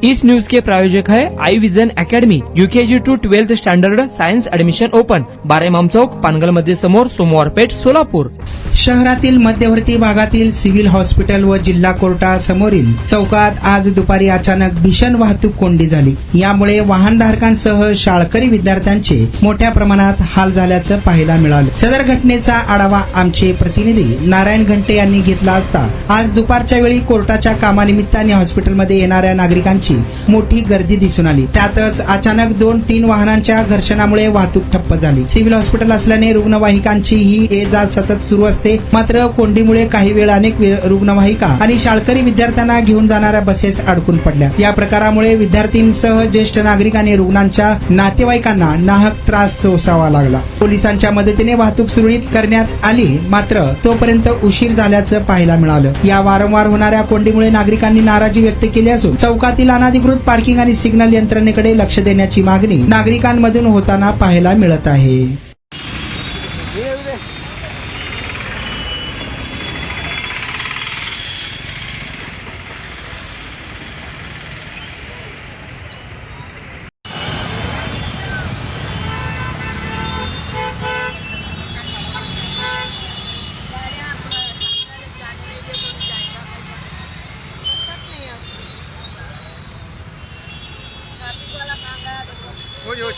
इस news के प्रायोजक है Aai vision academy, UKG to 12th standard science admission open, 12 Imam Chowk, Pangal मध्ये समोर, सोमवार पेठ, सोलापूर. शहरातील मध्यवर्ती भागातील सिव्हिल हॉस्पिटल व जिल्हा कोर्टासमोरील चौकात आज दुपारी अचानक भीषण वाहतूक कोंडी झाली. यामुळे वाहनधारकांसह शाळकरी विद्यार्थ्यांचे मोठ्या प्रमाणात हाल झाल्याचं पाहायला मिळालं. सदर घटनेचा आढावा आमचे प्रतिनिधी नारायण घंटे यांनी घेतला असता आज दुपारच्या वेळी कोर्टाच्या कामानिमित्ताने हॉस्पिटलमध्ये येणाऱ्या नागरिकांची मोठी गर्दी दिसून आली. त्यातच अचानक 2-3 वाहनांच्या घर्षणामुळे वाहतूक ठप्प झाली. सिव्हिल हॉस्पिटल असल्याने रुग्णवाहिकांची ही ये जा सतत सुरू असते. मात्र कोंडीमुळे काही वेळ अनेक रुग्णवाहिका आणि शाळकरी विद्यार्थ्यांना घेऊन जाणाऱ्या बसेस अडकून पडल्या. या प्रकारामुळे विद्यार्थ्यांसह ज्येष्ठ नागरिक आणि रुग्णांच्या नातेवाईकांना नाहक त्रास सोसावा लागला. पोलिसांच्या मदतीने वाहतूक सुरळीत करण्यात आली, मात्र तोपर्यंत उशीर झाल्याचं पाहायला मिळालं. या वारंवार होणाऱ्या कोंडीमुळे नागरिकांनी नाराजी व्यक्त केली असून चौकातील अनधिकृत पार्किंग आणि सिग्नल यंत्रणेकडे लक्ष देण्याची मागणी नागरिकांमधून होताना पाहायला मिळत आहे.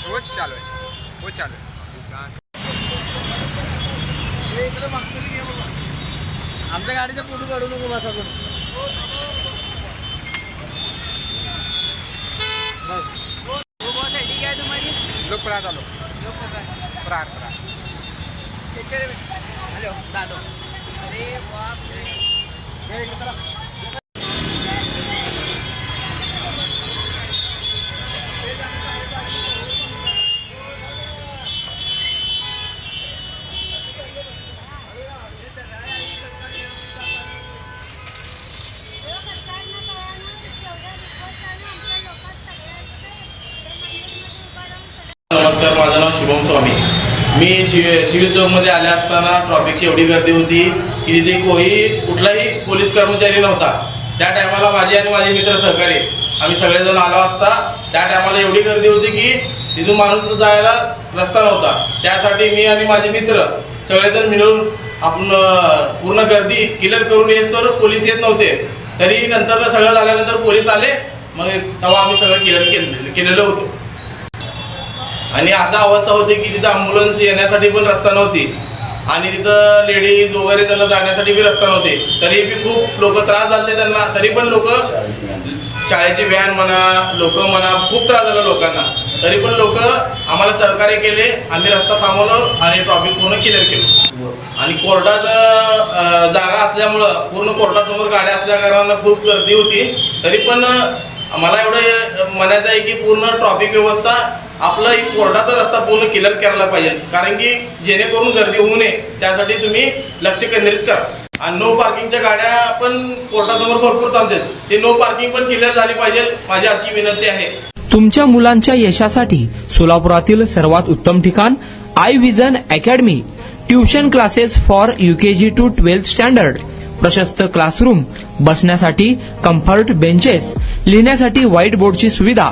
वो चालू आहे, वो चालू आहे. आमच्या गाडीचा फोटो काढू नको बसा करून. ठीक आहे तुम्हाला लोक प्रहार आलो, प्रहार हॅलो दादो. अरे बाप रे. नमस्कार, माझं नाव शुभम स्वामी. मी सिव्हिल चौकमध्ये आले असताना ट्रॉफिकची एवढी गर्दी होती की तिथे कुठलाही पोलीस कर्मचारी नव्हता. त्या टायमाला माझे आणि माझे मित्र सहकारी आम्ही सगळेजण आलो असता. त्या टायमाला एवढी गर्दी होती की तिथून माणूस जायला रस्ता नव्हता. त्यासाठी मी आणि माझे मित्र सगळेजण मिळून आपण पूर्ण गर्दी क्लिअर करून येतो. पोलीस येत नव्हते, तरी नंतर सगळं झाल्यानंतर पोलीस आले. मग तेव्हा आम्ही सगळं क्लिअर केलेलं होतं. आणि असा अवस्था होती की तिथं ॲम्ब्युलन्स येण्यासाठी पण रस्ता नव्हती आणि तिथं लेडीज वगैरे त्यांना जाण्यासाठी बी रस्ता नव्हते. तरी बी खूप लोक त्रास झाले त्यांना. तरी पण लोक शाळेची व्हॅन म्हणा, लोक म्हणा, खूप त्रास झाला लोकांना. तरी पण लोक आम्हाला सहकार्य केले. आम्ही रस्ता थांबवलो आणि ट्रॉफिक पूर्ण क्लिअर केलं. आणि कोर्टाचं जागा असल्यामुळं पूर्ण कोर्टासमोर गाड्या असल्या कारणानं खूप गर्दी होती. तरी पण मला एवढं म्हणायचं आहे की पूर्ण ट्रॉफिक व्यवस्था आपला कोर्टाचा रस्ता पूर्ण क्लिअर करायला पाहिजे. कारण की जेणेकरून गर्दी होऊ नये त्यासाठी तुम्ही लक्ष केंद्रित करा. आणि नो पार्किंगच्या गाड्या पण कोर्टासमोर भरपूर थांबतात. ते नो पार्किंग पण क्लिअर झाली पाहिजे, माझी अशी विनंती आहे. तुमच्या मुलांच्या यशासाठी सोलापुरातील सर्वात उत्तम ठिकाण Aai vision academy. Tuition classes for UKG to 12th standard. प्रशस्त क्लासरूम, बसण्यासाठी कम्फर्ट बेंचेस, लिहिण्यासाठी व्हाईट बोर्डची सुविधा.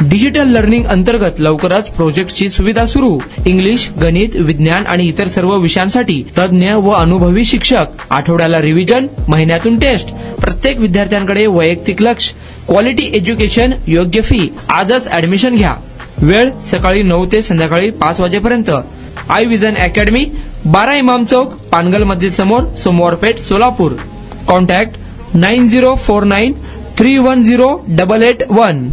डिजिटल लर्निंग अंतर्गत लवकरच प्रोजेक्टची सुविधा सुरू. इंग्लिश, गणित, विज्ञान आणि इतर सर्व विषयांसाठी तज्ज्ञ व अनुभवी शिक्षक. आठवड्याला रिव्हिजन, महिन्यातून टेस्ट. प्रत्येक विद्यार्थ्यांकडे वैयक्तिक लक्ष. क्वालिटी एज्युकेशन, योग्य फी. आजच ऍडमिशन घ्या. वेळ सकाळी 9 ते संध्याकाळी 5 वाजेपर्यंत. आई विजन अकॅडमी, 12 इमाम चौक, पानगल मस्जिद समोर, सोमवार पेठ, सोलापूर. कॉन्टॅक्ट 9049310881.